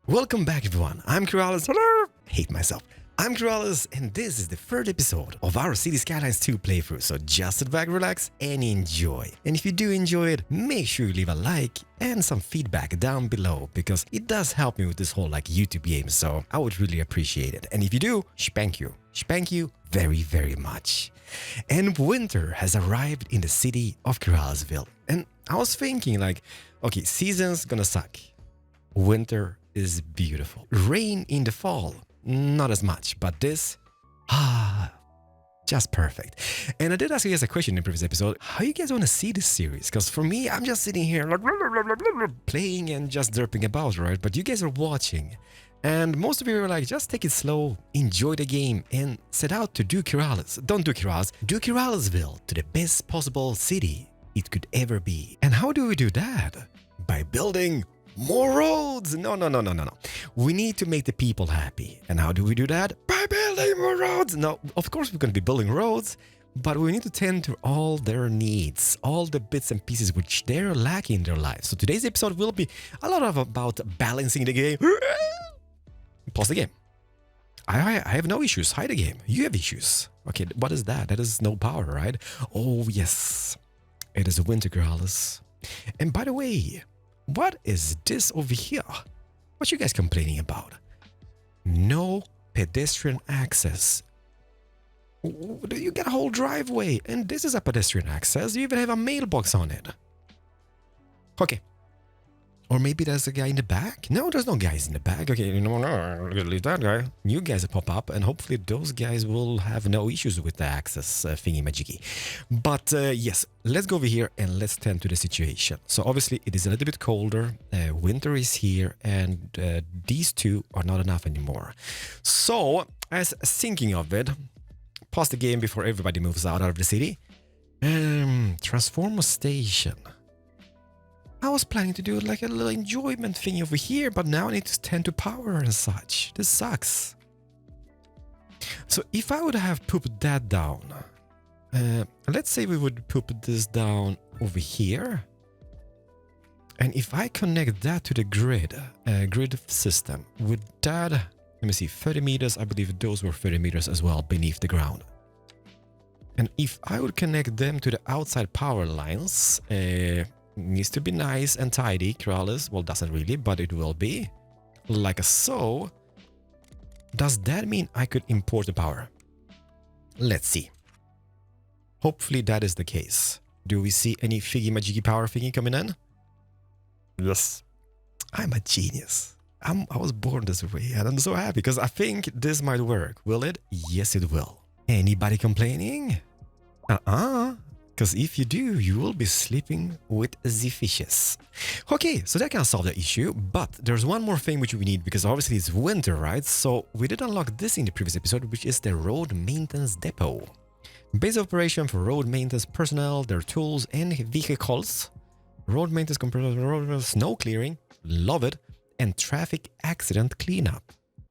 Welcome back, everyone. I'm Kiralis. Hate myself. I'm Kiralis, and this is the third episode of our City Skylines 2 playthrough. So just sit back, relax, and enjoy. And if you do enjoy it, make sure you leave a like and some feedback down below, because it does help me with this whole YouTube game. So I would really appreciate it. And if you do, spank you. Spank you very, very much. And winter has arrived in the city of Kiralisville. And I was thinking okay, season's gonna suck. Winter is beautiful. Rain in the fall, not as much, but this, just perfect. And I did ask you guys a question in the previous episode, how you guys want to see this series? Because for me, I'm just sitting here playing and just derping about, right? But you guys are watching. And most of you are like, just take it slow, enjoy the game, and set out to do Kiralis. Don't do Kiralis, do Kiralisville to the best possible city it could ever be. And how do we do that? By building more roads! No. We need to make the people happy. And how do we do that? By building more roads! No, of course we're going to be building roads, but we need to tend to all their needs, all the bits and pieces which they're lacking in their lives. So today's episode will be a lot about balancing the game. Pause the game. I have no issues. Hide the game. You have issues. Okay, what is that? That is no power, right? Oh, yes. It is a winter, Kiralis. And by the way, what is this over here? What you guys complaining about? No pedestrian access. You get a whole driveway, and this is a pedestrian access. You even have a mailbox on it. Okay. Or maybe there's a guy in the back? No, there's no guys in the back. Okay, no, I'm gonna leave that guy. New guys will pop up, and hopefully those guys will have no issues with the access thingy-majiggy. But yes, let's go over here and let's tend to the situation. So obviously it is a little bit colder. Winter is here, and these two are not enough anymore. So, as thinking of it, pause the game before everybody moves out of the city. Transformer station. I was planning to do like a little enjoyment thing over here, but now I need to tend to power and such. This sucks. So if I would have put that down, let's say we would put this down over here. And if I connect that to the grid system, would that, let me see, 30 meters, I believe those were 30 meters as well beneath the ground. And if I would connect them to the outside power lines, needs to be nice and tidy, Kiralis. Well, doesn't really, but it will be. Like so. Does that mean I could import the power? Let's see. Hopefully that is the case. Do we see any figgy-majiggy power thingy coming in? Yes. I'm a genius. I was born this way, and I'm so happy because I think this might work. Will it? Yes, it will. Anybody complaining? Because if you do, you will be sleeping with the fishes. Okay, so that can solve the issue, but there's one more thing which we need, because obviously it's winter, right? So we did unlock this in the previous episode, which is the road maintenance depot. Base operation for road maintenance personnel, their tools and vehicles. Road maintenance, snow clearing, love it, and traffic accident cleanup.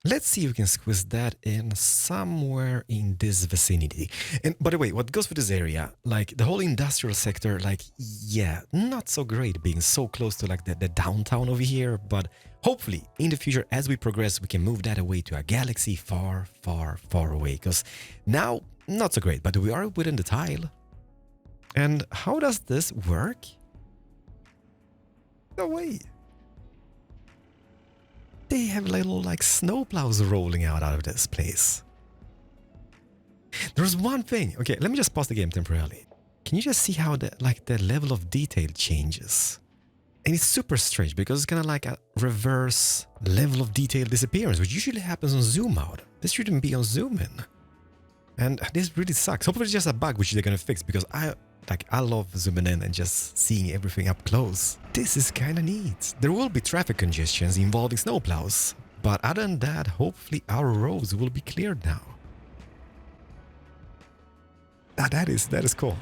Let's see if we can squeeze that in somewhere in this vicinity. And by the way, what goes for this area, like the whole industrial sector, yeah, not so great being so close to the downtown over here, but hopefully in the future as we progress, we can move that away to a galaxy far, far, far away. Because now, not so great, but we are within the tile. And how does this work? No way. They have little snowplows rolling out of this place. There's one thing. Okay, let me just pause the game temporarily. Can you just see how the level of detail changes? And it's super strange because it's kind of like a reverse level of detail disappearance, which usually happens on zoom out. This shouldn't be on zoom in. And this really sucks. Hopefully it's just a bug which they're gonna fix, because I love zooming in and just seeing everything up close. This is kind of neat. There will be traffic congestions involving snowplows, but other than that, hopefully our roads will be cleared now. That is cool.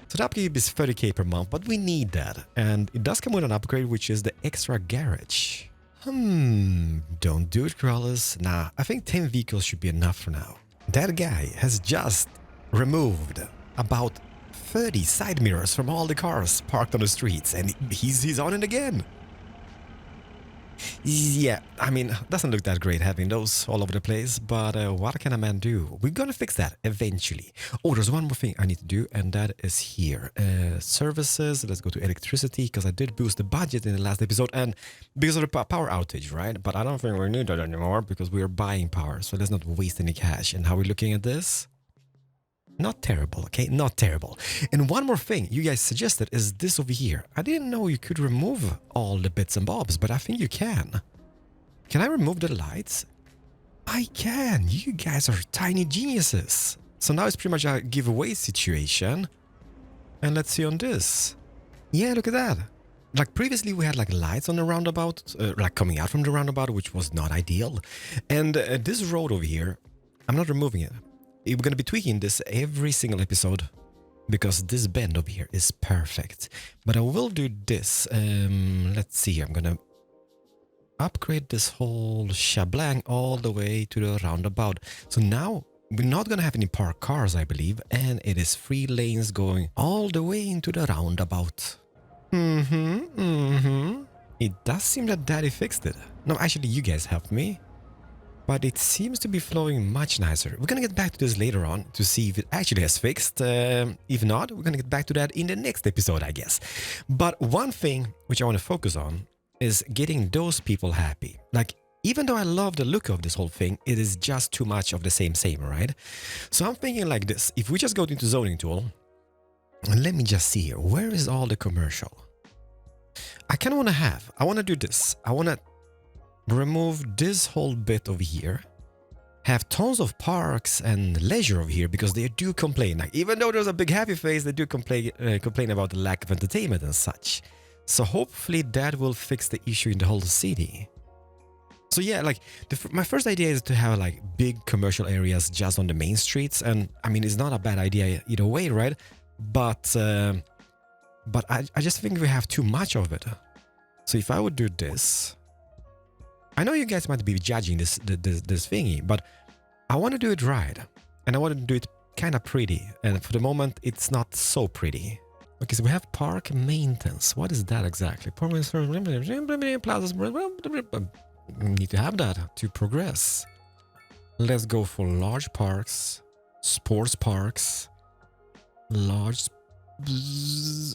So the upkeep is 30k per month, but we need that. And it does come with an upgrade, which is the extra garage. Don't do it, Kiralis. Nah, I think 10 vehicles should be enough for now. That guy has just removed about 30 side mirrors from all the cars parked on the streets, and he's on it again. Yeah, I mean, doesn't look that great having those all over the place, but what can a man do? We're gonna fix that eventually. Oh, there's one more thing I need to do, and that is here. Services, let's go to electricity, because I did boost the budget in the last episode, and because of the power outage, right? But I don't think we need that anymore, because we are buying power, so let's not waste any cash. And how are we looking at this? Not terrible, okay? Not terrible. And one more thing you guys suggested is this over here. I didn't know you could remove all the bits and bobs, but I think you can. Can I remove the lights? I can. You guys are tiny geniuses. So now it's pretty much a giveaway situation. And let's see on this. Yeah, look at that. Like previously we had like lights on the roundabout, like coming out from the roundabout, which was not ideal. And this road over here, I'm not removing it. We're going to be tweaking this every single episode because this bend over here is perfect. But I will do this. Let's see. I'm going to upgrade this whole shablang all the way to the roundabout. So now we're not going to have any parked cars, I believe. And it is 3 lanes going all the way into the roundabout. It does seem that Daddy fixed it. No, actually, you guys helped me. But it seems to be flowing much nicer. We're gonna get back to this later on to see if it actually has fixed. If not, we're gonna get back to that in the next episode, I guess. But one thing which I want to focus on is getting those people happy. Like, even though I love the look of this whole thing, it is just too much of the same, right? So I'm thinking like this. If we just go into zoning tool, and let me just see here. Where is all the commercial? I kind of want to do this. I want to remove this whole bit over here, have tons of parks and leisure over here because they do complain. Like, even though there's a big happy face, they do complain about the lack of entertainment and such. So hopefully that will fix the issue in the whole city. So yeah, like my first idea is to have like big commercial areas just on the main streets, and I mean it's not a bad idea either way, right? But I just think we have too much of it. So if I would do this. I know you guys might be judging this thingy, but I want to do it right. And I want to do it kind of pretty. And for the moment, it's not so pretty. Okay, so we have park maintenance. What is that exactly? Need to have that to progress. Let's go for large parks, sports parks, large...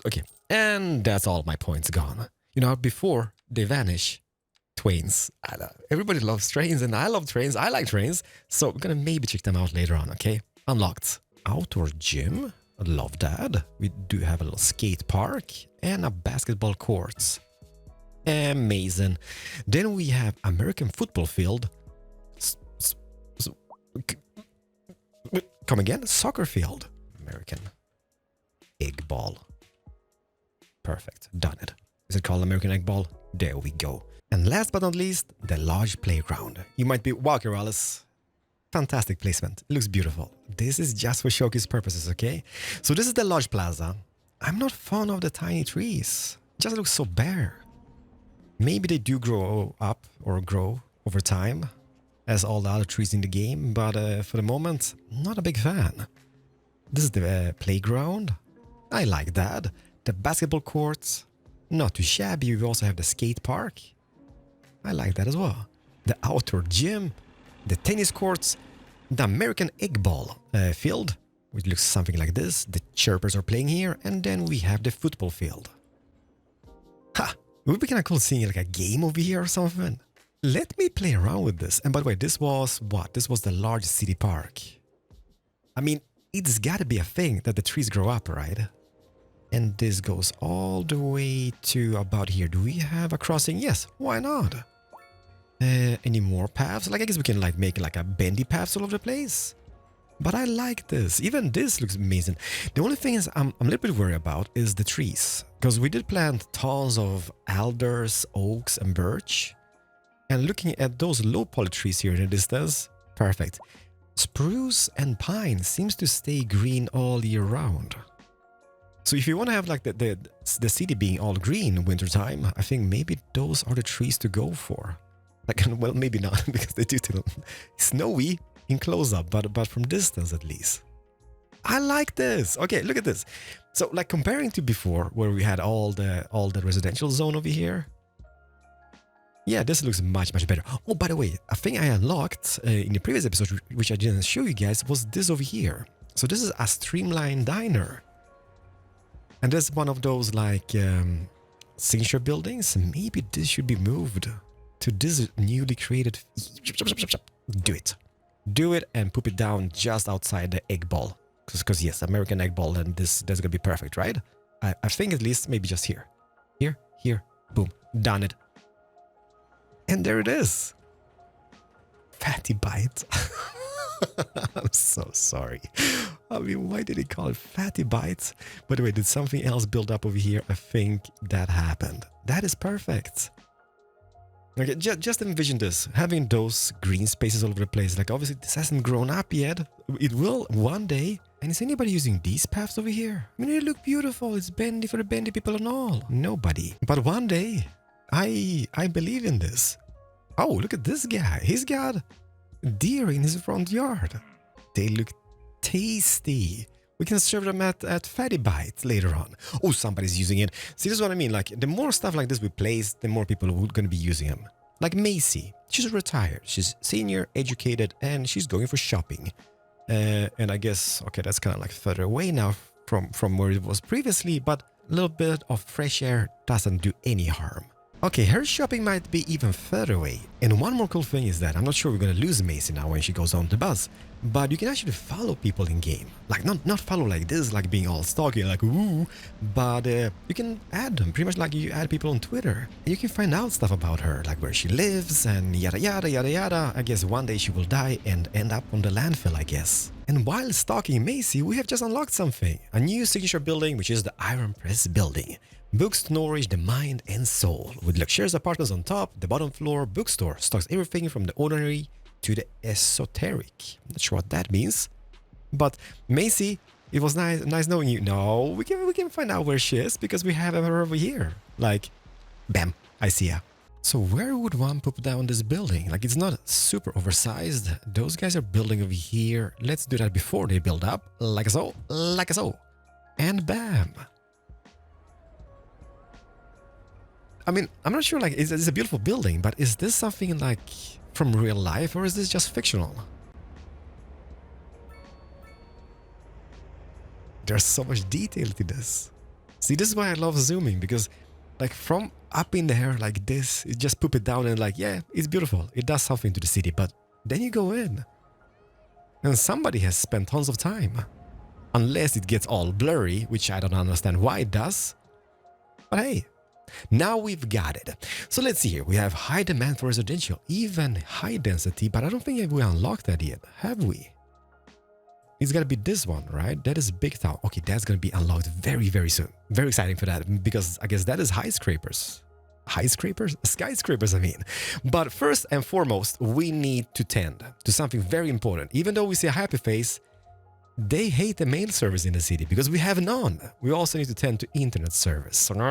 Okay, and that's all my points gone. You know, before they vanish... Trains. Everybody loves trains and I love trains. I like trains. So we're gonna maybe check them out later on, okay? Unlocked. Outdoor gym. I love that. We do have a little skate park and a basketball court. Amazing. Then we have American football field. Come again? Soccer field. American egg ball. Perfect. Done it. Is it called American egg ball? There we go. And last but not least, the large playground. You might be, wow, Keralis, fantastic placement. It looks beautiful. This is just for showcase purposes, okay? So this is the large plaza. I'm not fond of the tiny trees. It just looks so bare. Maybe they do grow up or grow over time, as all the other trees in the game, but for the moment, not a big fan. This is the playground. I like that. The basketball courts, not too shabby. We also have the skate park. I like that as well. The outdoor gym, the tennis courts, the American egg ball field, which looks something like this. The chirpers are playing here, and then we have the football field. Ha! It would be kind of cool seeing like a game over here or something. Let me play around with this. And by the way, this was what? This was the large city park. I mean, it's gotta be a thing that the trees grow up, right? And this goes all the way to about here. Do we have a crossing? Yes, why not? Any more paths? Like, I guess we can like make like a bendy paths all over the place. But I like this. Even this looks amazing. The only thing is I'm a little bit worried about is the trees. Because we did plant tons of alders, oaks and birch. And looking at those low poly trees here in the distance, perfect. Spruce and pine seems to stay green all year round. So if you want to have like the city being all green in wintertime, I think maybe those are the trees to go for. Like, well, maybe not, because they do feel snowy in close-up, but from distance at least. I like this. Okay, look at this. So like comparing to before, where we had all the residential zone over here, Yeah, this looks much, much better. Oh, by the way, a thing I unlocked in the previous episode, which I didn't show you guys, was this over here. So this is a streamlined diner. And there's one of those like signature buildings. Maybe this should be moved to this newly created... Do it. Do it and poop it down just outside the egg ball. Because yes, American egg ball, and that's gonna be perfect, right? I think at least maybe just here. Here, boom, done it. And there it is. Fatty Bite. I'm so sorry. I mean, why did he call it Fatty Bites? By the way, did something else build up over here? I think that happened. That is perfect. Okay, just envision this. Having those green spaces all over the place. Like, obviously, this hasn't grown up yet. It will one day. And is anybody using these paths over here? I mean, they look beautiful. It's bendy for the bendy people and all. Nobody. But one day, I believe in this. Oh, look at this guy. He's got deer in his front yard. They look tasty. We can serve them at Fatty Bite later on. Oh, somebody's using it. See, this is what I mean. Like, the more stuff like this we place, the more people are going to be using them. Like Macy. She's retired. She's senior, educated, and she's going for shopping. And I guess, okay, that's kind of like further away now from where it was previously, but a little bit of fresh air doesn't do any harm. Okay, her shopping might be even further away. And one more cool thing is that I'm not sure we're gonna lose Macy now when she goes on the bus, but you can actually follow people in game. Like, not follow like this, like being all stalky, like ooh, but you can add them, pretty much like you add people on Twitter. And you can find out stuff about her, like where she lives and yada yada yada yada. I guess one day she will die and end up on the landfill, I guess. And while stalking Macy, we have just unlocked something. A new signature building, which is the Iron Press building. Books to nourish the mind and soul. With luxurious apartments on top, the bottom floor bookstore stocks everything from the ordinary to the esoteric. Not sure what that means. But Macy, it was nice knowing you. No, we can find out where she is because we have her over here. Like, bam, I see her. So where would one put down this building? Like, it's not super oversized. Those guys are building over here. Let's do that before they build up. Like so, like so. And bam. I mean, I'm not sure, like, it's a beautiful building, but is this something, like, from real life, or is this just fictional? There's so much detail to this. See, this is why I love zooming, because, like, from up in the air like this, you just poop it down and, like, yeah, it's beautiful. It does something to the city, but then you go in. And somebody has spent tons of time. Unless it gets all blurry, which I don't understand why it does. But hey. Now we've got it. So let's see here. We have high demand for residential, even high density, but I don't think we unlocked that yet, have we? It's gotta be this one, right? That is Big Town. Okay, that's gonna be unlocked very, very soon. Very exciting for that, because I guess that is high scrapers. High scrapers? Skyscrapers, I mean. But first and foremost, we need to tend to something very important. Even though we see a happy face, they hate the mail service in the city because we have none. We also need to tend to internet service. Okay,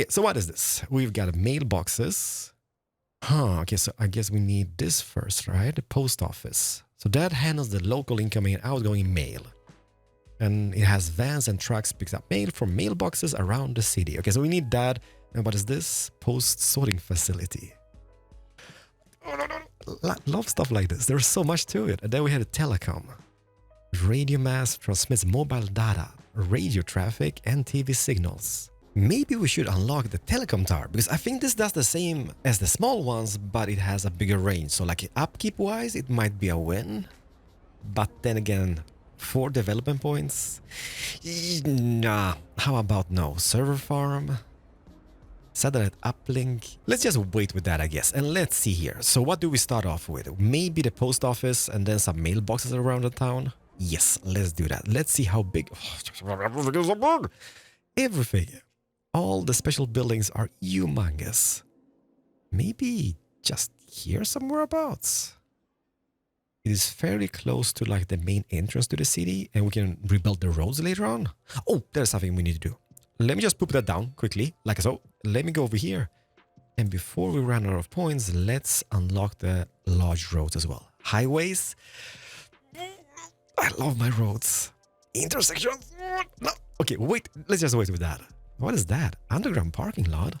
so what is this? We've got mailboxes. Okay, so I guess we need this first, right? The post office. So that handles the local incoming and outgoing mail. And it has vans and trucks picks up mail from mailboxes around the city. Okay, so we need that. And what is this? Post sorting facility. Love stuff like this. There's so much to it. And then we had a telecom. Radio mast transmits mobile data, radio traffic, and TV signals. Maybe we should unlock the telecom tower, because I think this does the same as the small ones, but it has a bigger range. So like upkeep-wise, it might be a win. But then again, 4 development points? Nah, how about no? Server farm? Satellite uplink. Let's just wait with that, I guess. And let's see here. So what do we start off with? Maybe the post office and then some mailboxes around the town? Yes, let's do that. Let's see how big... Everything. All the special buildings are humongous. Maybe just here somewhere abouts. It is fairly close to like the main entrance to the city, and we can rebuild the roads later on. Oh, there's something we need to do. Let me just poop that down quickly, like so. Let me go over here. And before we run out of points, let's unlock the large roads as well. Highways. I love my roads. Intersections. No. Okay, wait. Let's just wait with that. What is that? Underground parking lot?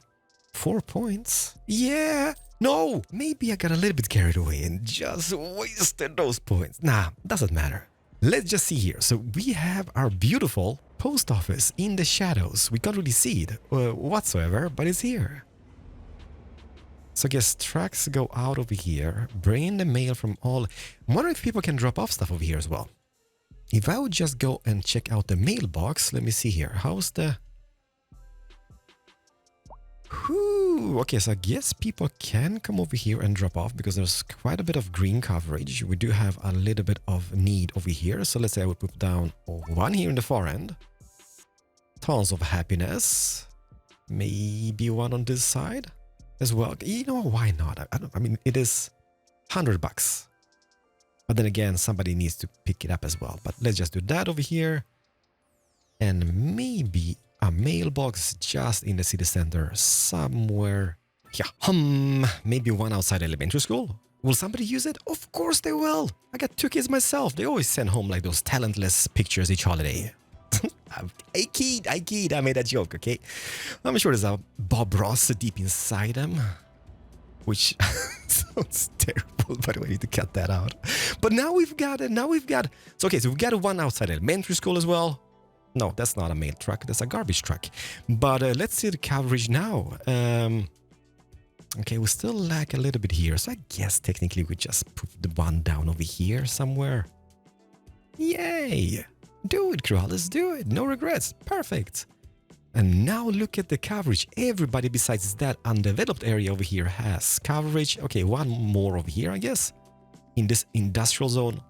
4 points. Yeah. No, maybe I got a little bit carried away and just wasted those points. Nah, doesn't matter. Let's just see here. So we have our beautiful post office in the shadows. We can't really see it whatsoever, but it's here. So I guess trucks go out over here, bring in the mail from all... I'm wondering if people can drop off stuff over here as well. If I would just go and check out the mailbox, let me see here. How's the... Whew, okay, so I guess people can come over here and drop off because there's quite a bit of green coverage. We do have a little bit of need over here. So let's say I would put down one here in the far end. Tons of happiness. Maybe one on this side as well. You know, why not? I mean, it is $100. But then again, somebody needs to pick it up as well. But let's just do that over here. And maybe a mailbox just in the city center somewhere. Yeah, maybe one outside elementary school. Will somebody use it? Of course they will. I got 2 kids myself. They always send home like those talentless pictures each holiday. I kid. I made a joke, okay? I'm sure there's a Bob Ross deep inside them. Which sounds terrible, by the way, I need to cut that out. But now we've got it. So okay, so we've got one outside elementary school as well. No, that's not a mail truck. That's a garbage truck. But let's see the coverage now. Okay, we still lack a little bit here. So I guess technically we just put the one down over here somewhere. Yay! Do it, Krualis, do it. No regrets. Perfect. And now look at the coverage. Everybody besides that undeveloped area over here has coverage. Okay, one more over here, I guess. In this industrial zone.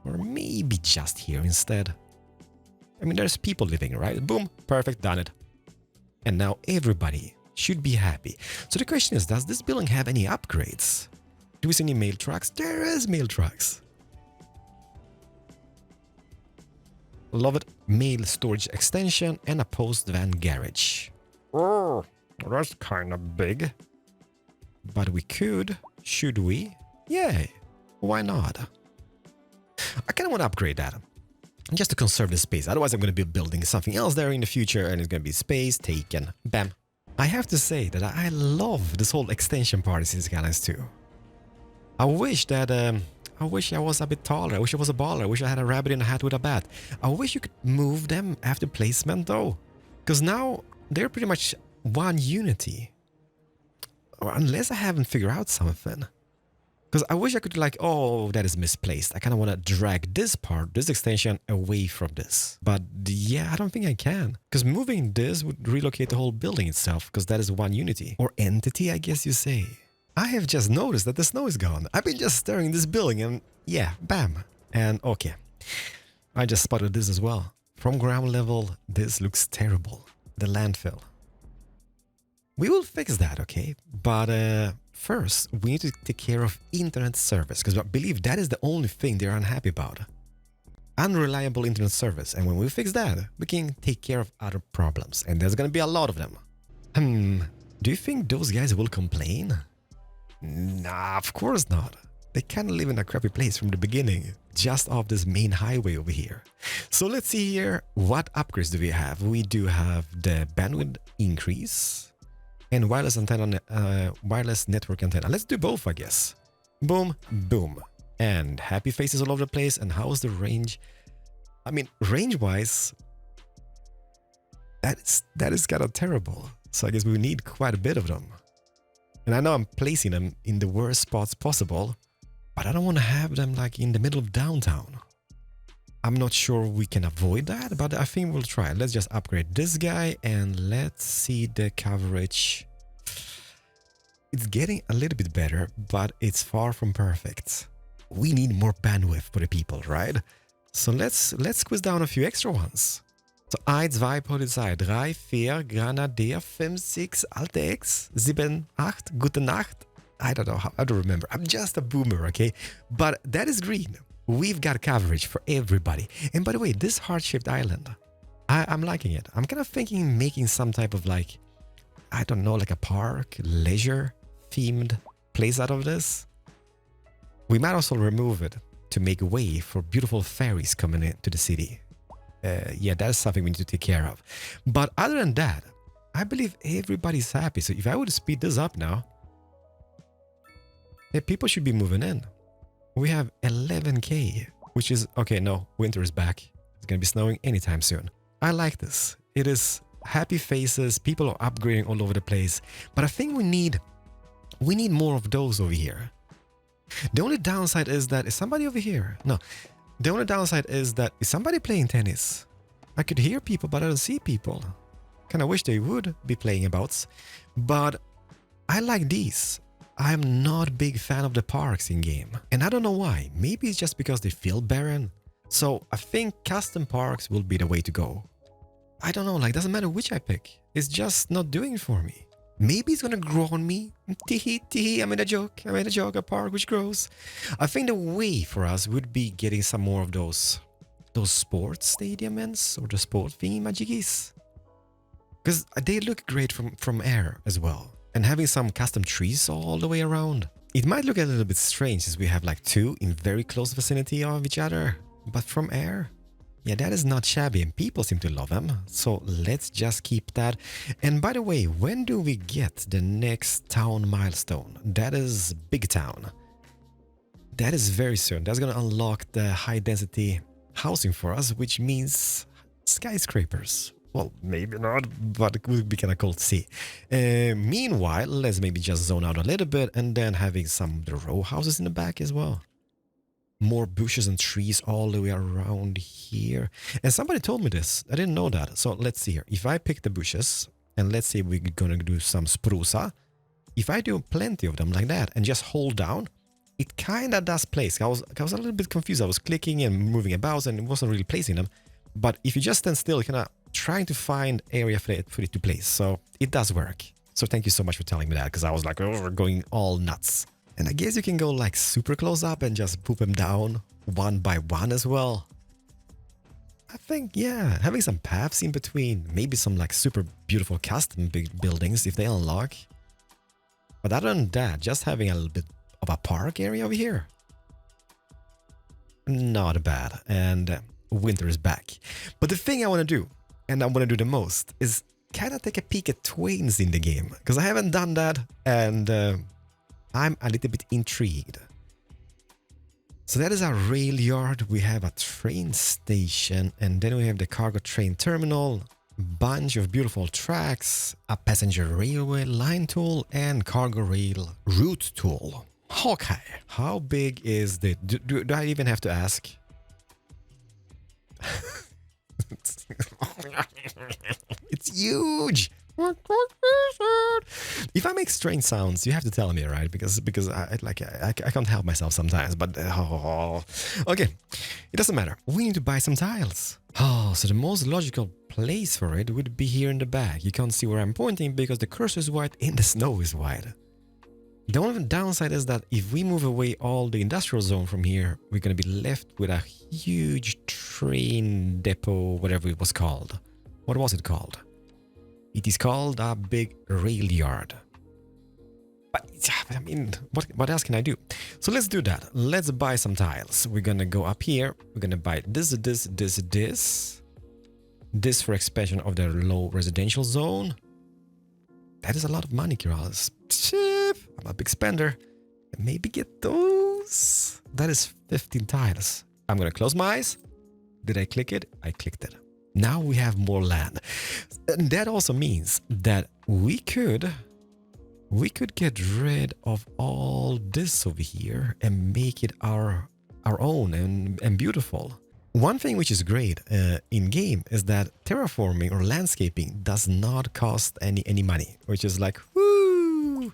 Or maybe just here instead. I mean, there's people living, right? Boom, perfect, done it. And now everybody should be happy. So the question is, does this building have any upgrades? Do we see any mail trucks? There is mail trucks. Love it. Mail storage extension and a post van garage. Oh, that's kind of big. But we could, should we? Yeah, why not? I kind of want to upgrade that. Just to conserve the space. Otherwise, I'm going to be building something else there in the future and it's going to be space taken. Bam. I have to say that I love this whole extension part in Cities: Skylines 2. I wish that... I wish I was a bit taller. I wish I was a baller. I wish I had a rabbit in a hat with a bat. I wish you could move them after placement though. Because now they're pretty much one unity. Or unless I haven't figured out something. Because I wish I could like, oh, that is misplaced. I kind of want to drag this part, this extension away from this. But yeah, I don't think I can. Because moving this would relocate the whole building itself. Because that is one unity. Or entity, I guess you say. I have just noticed that the snow is gone. I've been just staring at this building and yeah, bam. And okay, I just spotted this as well. From ground level, this looks terrible. The landfill. We will fix that, okay? But first, we need to take care of internet service because I believe that is the only thing they're unhappy about. Unreliable internet service. And when we fix that, we can take care of other problems. And there's gonna be a lot of them. Do you think those guys will complain? Nah, of course not. They kind of live in a crappy place from the beginning, just off this main highway over here. So let's see here, what upgrades do we have? We do have the bandwidth increase and wireless antenna, wireless network antenna. Let's do both, I guess. Boom, boom. And happy faces all over the place. And how's the range? I mean, range-wise, that is kind of terrible. So I guess we need quite a bit of them. And I know I'm placing them in the worst spots possible, but I don't want to have them like in the middle of downtown. I'm not sure we can avoid that, but I think we'll try. Let's just upgrade this guy and let's see the coverage. It's getting a little bit better, but it's far from perfect. We need more bandwidth for the people, right? So let's squeeze down a few extra ones. So 1, 2, Polizei, 3, 4, Grenadier, 5, 6, Alte X, 7, 8, Gute Nacht. I don't know how, I don't remember. I'm just a boomer, okay? But that is green. We've got coverage for everybody. And by the way, this heart-shaped island, I'm liking it. I'm kind of thinking making some type of like, I don't know, like a park, leisure-themed place out of this. We might also remove it to make way for beautiful ferries coming into the city. Yeah, that is something we need to take care of. But other than that, I believe everybody's happy. So if I would speed this up now, people should be moving in. We have 11k, which is, okay, no, winter is back. It's gonna be snowing anytime soon. I like this. It is happy faces, people are upgrading all over the place. But I think we need more of those over here. The only downside is that, is somebody over here? No. The only downside is that, is somebody playing tennis? I could hear people, but I don't see people. Kinda wish they would be playing abouts. But I like these. I'm not a big fan of the parks in game. And I don't know why. Maybe it's just because they feel barren. So I think custom parks will be the way to go. I don't know, like, doesn't matter which I pick. It's just not doing it for me. Maybe it's gonna grow on me. Teehee, teehee, I made a joke. A park which grows. I think the way for us would be getting some more of those sports stadiums or the sport thingy-majiggies. Because they look great from air as well. And having some custom trees all the way around. It might look a little bit strange since we have like two in very close vicinity of each other. But from air, yeah, that is not shabby and people seem to love them. So let's just keep that. And by the way, when do we get the next town milestone? That is Big Town. That is very soon. That's going to unlock the high density housing for us, which means skyscrapers. Well, maybe not, but it would be kind of cool to see. Meanwhile, let's maybe just zone out a little bit and then having some of the row houses in the back as well. More bushes and trees all the way around here. And somebody told me this. I didn't know that. So let's see here. If I pick the bushes and let's say we're going to do some spruce. If I do plenty of them like that and just hold down, it kind of does place. I was a little bit confused. I was clicking and moving about and it wasn't really placing them. But if you just stand still, kind of trying to find area for it to place. So it does work. So thank you so much for telling me that, because I was like, oh, we're going all nuts. And I guess you can go like super close up and just poop them down one by one as well. I think, yeah, having some paths in between, maybe some like super beautiful custom big buildings if they unlock. But other than that, just having a little bit of a park area over here. Not bad. And winter is back. But the thing I want to do, and I want to do the most, is kind of take a peek at trains in the game. Because I haven't done that, and I'm a little bit intrigued. So that is our rail yard. We have a train station, and then we have the cargo train terminal, bunch of beautiful tracks, a passenger railway line tool, and cargo rail route tool. Okay, how big is the... Do I even have to ask? It's huge! If I make strange sounds, you have to tell me, right? Because I can't help myself sometimes. But okay, it doesn't matter. We need to buy some tiles. Oh, so the most logical place for it would be here in the back. You can't see where I'm pointing because the cursor is white and the snow is white. The only downside is that if we move away all the industrial zone from here, we're going to be left with a huge train depot, whatever it was called. What was it called? It is called a big rail yard. But I mean, what else can I do? So let's do that. Let's buy some tiles. We're gonna go up here. We're gonna buy this. This for expansion of the low residential zone. That is a lot of money, Kiralis. I'm a big spender. Maybe get those. That is 15 tiles. I'm gonna close my eyes. Did I click it? I clicked it. Now we have more land. And that also means that we could get rid of all this over here and make it our own and beautiful. One thing which is great in game is that terraforming or landscaping does not cost any money, which is like, woo!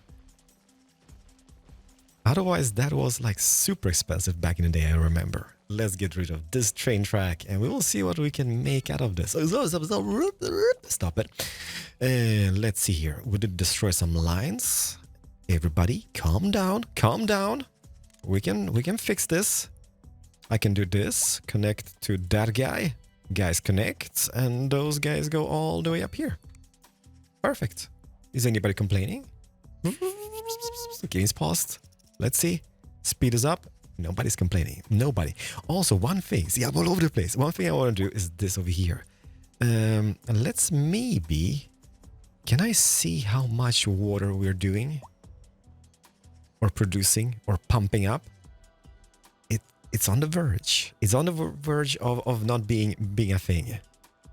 Otherwise, that was like super expensive back in the day, I remember. Let's get rid of this train track and we will see what we can make out of this. Stop it. Let's see here. We did destroy some lines. Everybody, calm down, calm down. We can fix this. I can do this. Connect to that guy. Guys connect, and those guys go all the way up here. Perfect. Is anybody complaining? Game's paused. Let's see. Speed is up. Nobody's complaining. Nobody. Also, one thing. See, I'm all over the place. One thing I want to do is this over here. And let's maybe Can I see how much water we're doing? Or producing? Or pumping up? It's on the verge. It's on the verge of not being a thing.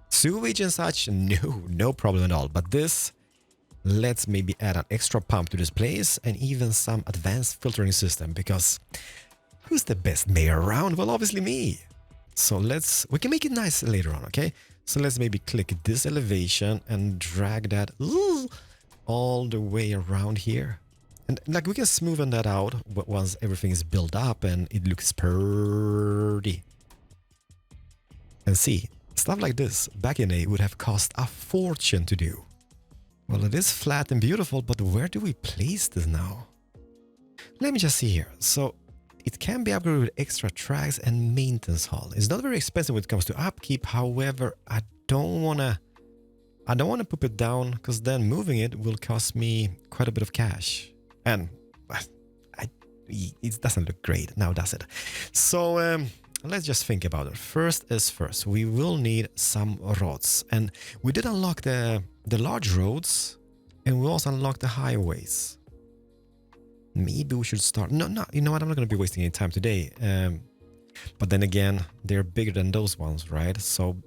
Sewage and such? No problem at all. But this, let's maybe add an extra pump to this place and even some advanced filtering system, because who's the best mayor around? Well, obviously me. So we can make it nice later on, okay? So let's maybe click this elevation and drag that all the way around here. And like we can smoothen that out once everything is built up and it looks pretty. And see, stuff like this back in a would have cost a fortune to do. Well, it is flat and beautiful, but where do we place this now? Let me just see here. So it can be upgraded with extra tracks and maintenance hall. It's not very expensive when it comes to upkeep. However, I don't wanna put it down, because then moving it will cost me quite a bit of cash. And it doesn't look great now, does it? So let's just think about it. First is first. We will need some roads, and we did unlock the large roads, and we also unlocked the highways. Maybe we should start. No, you know what? I'm not going to be wasting any time today. But then again, they're bigger than those ones, right? So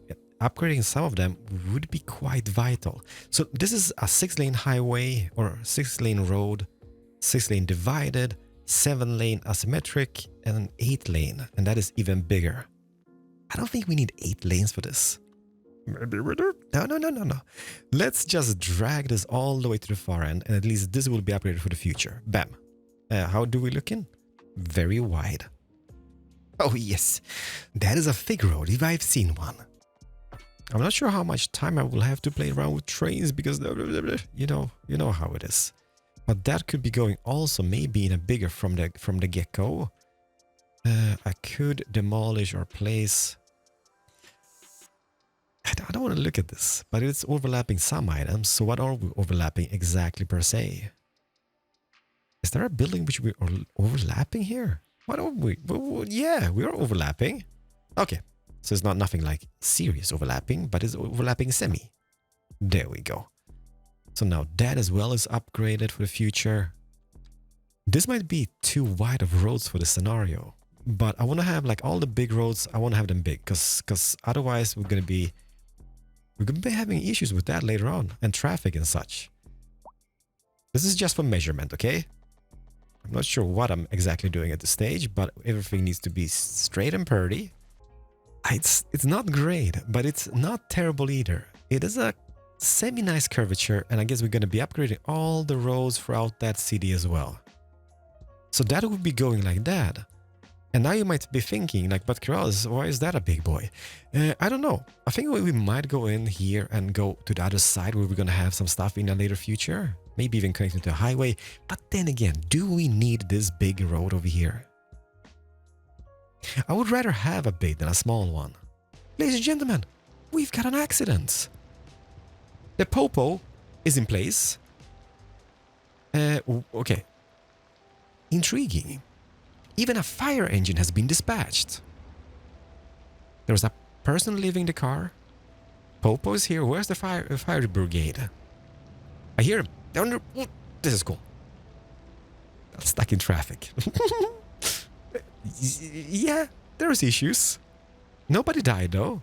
upgrading some of them would be quite vital. So this is a 6-lane highway or 6-lane road, 6-lane divided, 7-lane asymmetric, and an 8-lane, and that is even bigger. I don't think we need 8 lanes for this. Maybe we do. No. Let's just drag this all the way to the far end, and at least this will be upgraded for the future. Bam. How do we look in? Very wide. Oh yes, that is a fig road if I've seen one. I'm not sure how much time I will have to play around with trains, because you know how it is. But that could be going also maybe in a bigger from the get-go. I could demolish or place. I don't want to look at this, but it's overlapping some items. So what are we overlapping exactly per se? Is there a building which we are overlapping here? What are we? Yeah, we are overlapping. Okay, so it's not nothing like serious overlapping, but it's overlapping semi. There we go. So now that as well is upgraded for the future. This might be too wide of roads for the scenario, but I want to have like all the big roads. I want to have them big, because otherwise we're gonna be having issues with that later on, and traffic and such. This is just for measurement, okay? I'm not sure what I'm exactly doing at this stage, but everything needs to be straight and purdy. It's not great, but it's not terrible either. It is a semi-nice curvature, and I guess we're going to be upgrading all the roads throughout that city as well. So that would be going like that. And now you might be thinking, like, but Kraz, why is that a big boy? I don't know. I think we might go in here and go to the other side where we're going to have some stuff in a later future. Maybe even connected to a highway. But then again, do we need this big road over here? I would rather have a big than a small one. Ladies and gentlemen, we've got an accident. The Popo is in place. Okay. Intriguing. Even a fire engine has been dispatched. There's a person leaving the car. Popo is here. Where's the fire brigade? I hear him. This is cool. I'm stuck in traffic. Yeah, there's issues. Nobody died though.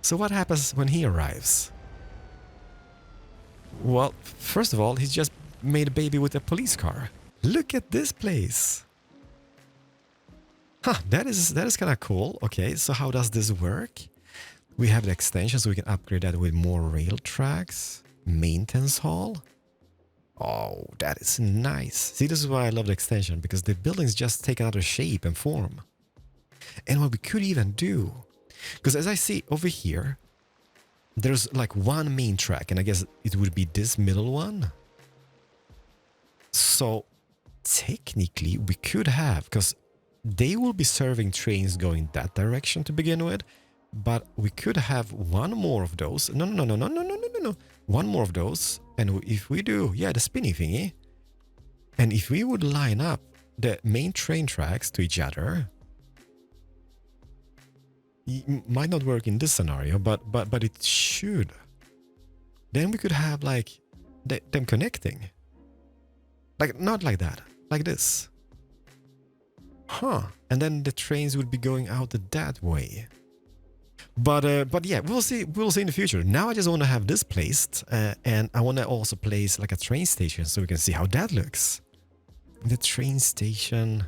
So what happens when he arrives? Well, first of all, he's just made a baby with a police car. Look at this place. Huh, that is kind of cool. Okay, so how does this work? We have the extension, so we can upgrade that with more rail tracks. Maintenance hall. Oh, that is nice. See, this is why I love the extension, because the buildings just take another shape and form. And what we could even do, because as I see over here, there's like one main track, and I guess it would be this middle one. So technically we could have, because they will be serving trains going that direction to begin with, but we could have one more of those. No. One more of those. And if we do, yeah, the spinny thingy. And if we would line up the main train tracks to each other, it might not work in this scenario, but it should. Then we could have like them connecting. Like, not like that. Like this. Huh. And then the trains would be going out that way. But yeah, we'll see. We'll see in the future. Now I just want to have this placed, and I want to also place like a train station so we can see how that looks. The train station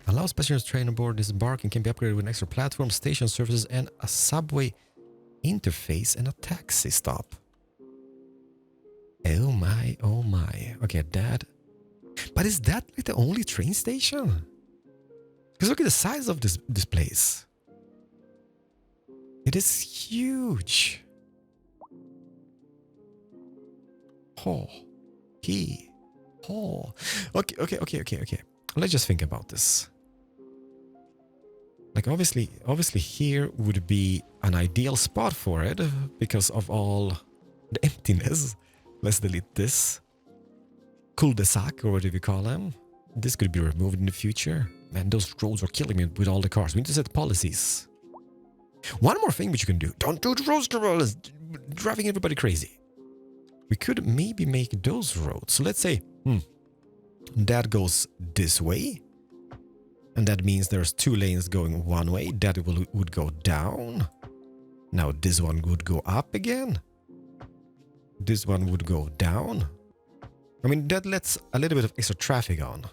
allows passengers train aboard disembark and can be upgraded with an extra platform, station services, and a subway interface and a taxi stop. Oh my, oh my. Okay, that. But is that like the only train station? Because look at the size of this place. It is huge. Oh, oh. Okay. Let's just think about this. Like obviously here would be an ideal spot for it because of all the emptiness. Let's delete this. Cul-de-sac, or whatever you call them. This could be removed in the future. Man, those roads are killing me with all the cars. We need to set policies. One more thing which you can do. Don't do the roads, it's driving everybody crazy. We could maybe make those roads. So let's say, that goes this way. And that means there's 2 lanes going one way. That would go down. Now this one would go up again. This one would go down. I mean, that lets a little bit of extra traffic on.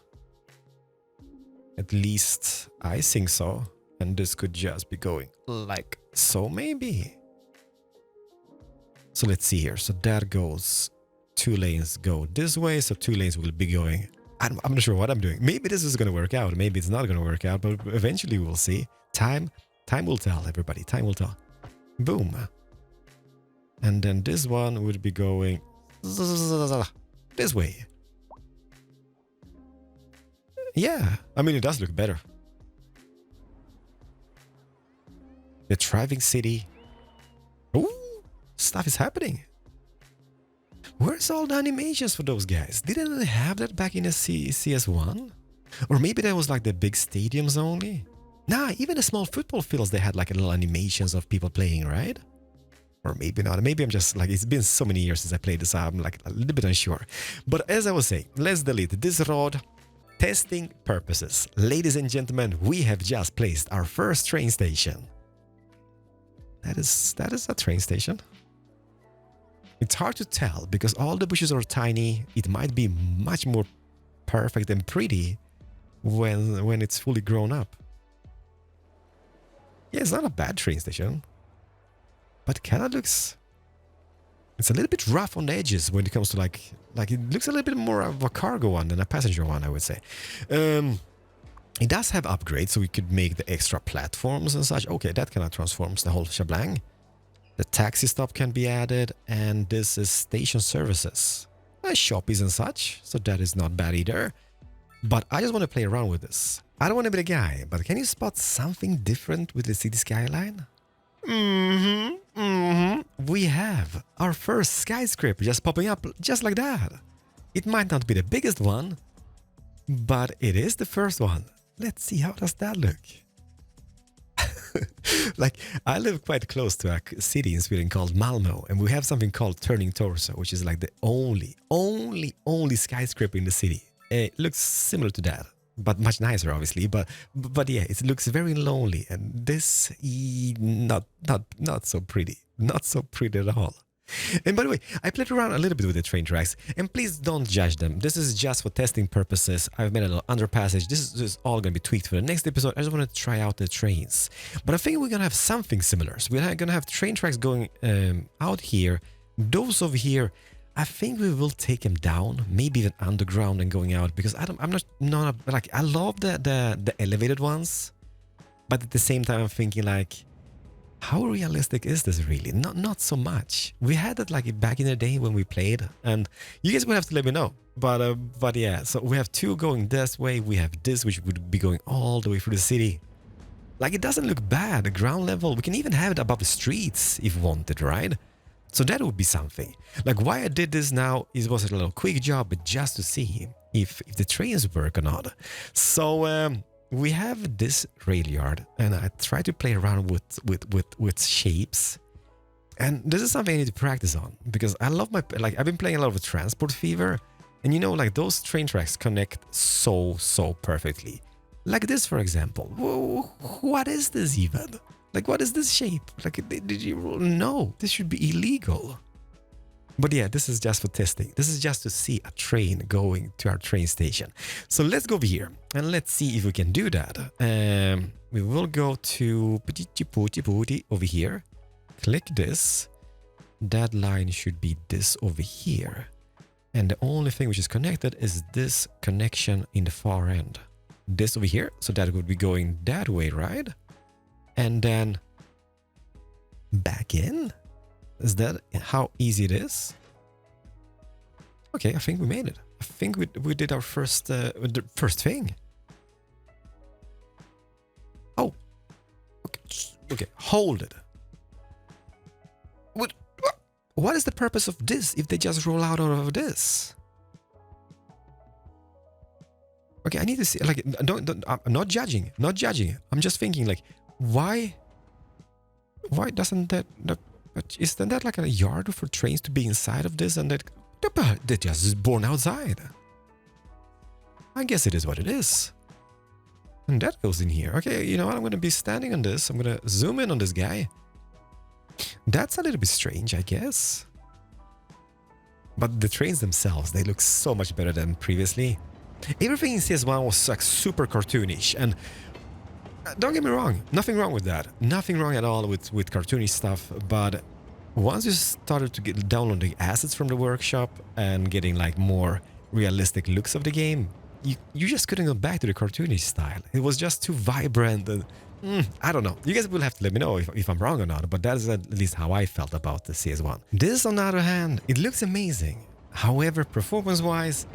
At least I think so. And this could just be going like so, maybe. So let's see here. So that goes, 2 lanes go this way. So 2 lanes will be going. I'm not sure what I'm doing. Maybe this is going to work out. Maybe it's not going to work out. But eventually we'll see. Time will tell, everybody. Time will tell. Boom. And then this one would be going this way. Yeah. I mean, it does look better. The thriving city. Ooh, stuff is happening. Where's all the animations for those guys? Didn't they have that back in the CS1? Or maybe that was like the big stadiums only? Nah, even the small football fields, they had like little animations of people playing, right? Or maybe not. Maybe I'm just like, it's been so many years since I played this, so I'm like a little bit unsure. But as I was saying, let's delete this road. Testing purposes. Ladies and gentlemen, we have just placed our first train station. That is a train station. It's hard to tell because all the bushes are tiny. It might be much more perfect and pretty when it's fully grown up. Yeah, it's not a bad train station. But kind of looks... It's a little bit rough on the edges when it comes to like it looks a little bit more of a cargo one than a passenger one, I would say. It does have upgrades, so we could make the extra platforms and such. Okay, that kind of transforms the whole shebang. The taxi stop can be added, and this is station services. Shoppies and such, so that is not bad either. But I just want to play around with this. I don't want to be the guy, but can you spot something different with the city skyline? We have our first skyscraper just popping up just like that. It might not be the biggest one, but it is the first one. Let's see, how does that look? Like, I live quite close to a city in Sweden called Malmö, and we have something called Turning Torso, which is like the only skyscraper in the city. It looks similar to that, but much nicer, obviously. But yeah, it looks very lonely, and this not so pretty, not so pretty at all. And by the way, I played around a little bit with the train tracks, and please don't judge them. This is just for testing purposes. I've made a little underpassage. This is all going to be tweaked for the next episode. I just want to try out the trains. But I think we're going to have something similar. So we're going to have train tracks going out here. Those over here, I think we will take them down, maybe even underground and going out, because I'm not like, I love the elevated ones, but at the same time I'm thinking like, how realistic is this really? Not so much. We had it like back in the day when we played, and you guys will have to let me know. But yeah, so we have 2 going this way. We have this, which would be going all the way through the city. Like, it doesn't look bad. The ground level, we can even have it above the streets if wanted, right? So that would be something. Like, why I did this now is was a little quick job, but just to see if the trains work or not. So we have this rail yard, and I try to play around with shapes And this is something I need to practice on because I love like I've been playing a lot of Transport Fever, and you know, like those train tracks connect so perfectly. Like this, for example. Whoa, what is this even? Like, what is this shape? Like, did you know this should be illegal? But yeah, this is just for testing. This is just to see a train going to our train station. So let's go over here and let's see if we can do that. We will go to over here. Click this. That line should be this over here. And the only thing which is connected is this connection in the far end. This over here. So that would be going that way, right? And then back in. Is that how easy it is? Okay, I think we made it. I think we did our first thing. Oh, okay, hold it. What is the purpose of this if they just roll out of this? Okay, I need to see. Like, I'm not judging. I'm just thinking, like, why doesn't that? But isn't that like a yard for trains to be inside of this and that they just born outside? I guess it is what it is. And that goes in here. Okay, you know what? I'm going to be standing on this. I'm going to zoom in on this guy. That's a little bit strange, I guess. But the trains themselves, they look so much better than previously. Everything in CS1 was like super cartoonish, and don't get me wrong, nothing wrong with that. Nothing wrong at all with cartoony stuff, but once you started to get downloading assets from the workshop and getting like more realistic looks of the game, you just couldn't go back to the cartoonish style. It was just too vibrant and I don't know. You guys will have to let me know if I'm wrong or not, but that is at least how I felt about the CS1. This, on the other hand, it looks amazing. However, performance-wise,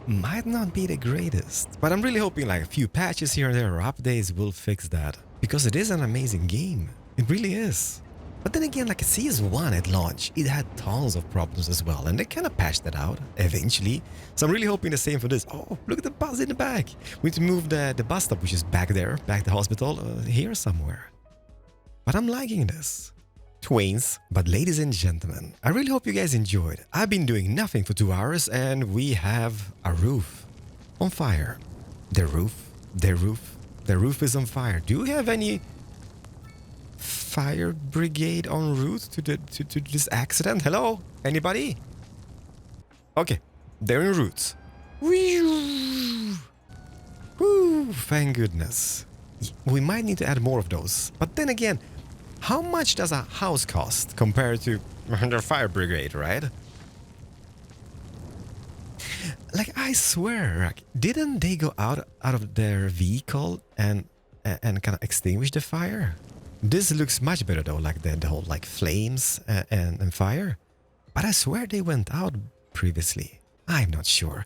might not be the greatest, but I'm really hoping like a few patches here and there or updates will fix that, because it is an amazing game. It really is. But then again, like CS1 at launch, it had tons of problems as well, and they kind of patched that out eventually. So I'm really hoping the same for this. Oh, look at the bus in the back. We need to move the bus stop, which is back there, back to the hospital, here somewhere. But I'm liking this. Twains. But ladies and gentlemen, I really hope you guys enjoyed. I've been doing nothing for 2 hours and we have a roof on fire. The roof is on fire. Do you have any fire brigade en route to this accident? Hello? Anybody? Okay, they're en route. Woo, thank goodness. We might need to add more of those. But then again, how much does a house cost compared to the fire brigade, right? Like, I swear, like, didn't they go out of their vehicle and kind of extinguish the fire? This looks much better though, like the whole like flames and fire. But I swear they went out previously. I'm not sure.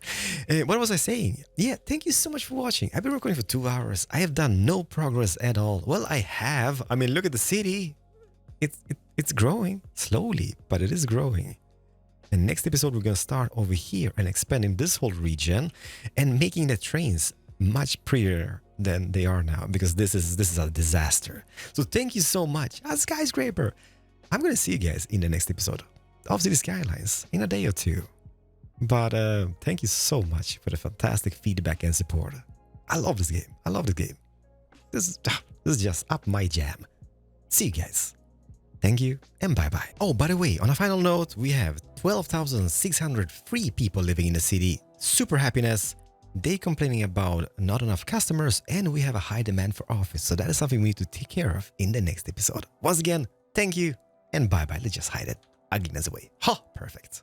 What was I saying? Yeah, thank you so much for watching. I've been recording for 2 hours. I have done no progress at all. Well, I have. I mean, look at the city. It's growing slowly, but it is growing. And next episode, we're going to start over here and expanding this whole region and making the trains much prettier than they are now, because this is a disaster. So thank you so much. A skyscraper. I'm going to see you guys in the next episode of City Skylines in a day or two. But thank you so much for the fantastic feedback and support. I love this game. I love this game. This is just up my jam. See you guys. Thank you and bye-bye. Oh, by the way, on a final note, we have 12,603 people living in the city. Super happiness. They complaining about not enough customers, and we have a high demand for office. So that is something we need to take care of in the next episode. Once again, thank you and bye-bye. Let's just hide it. Ugliness away. Ha! Perfect.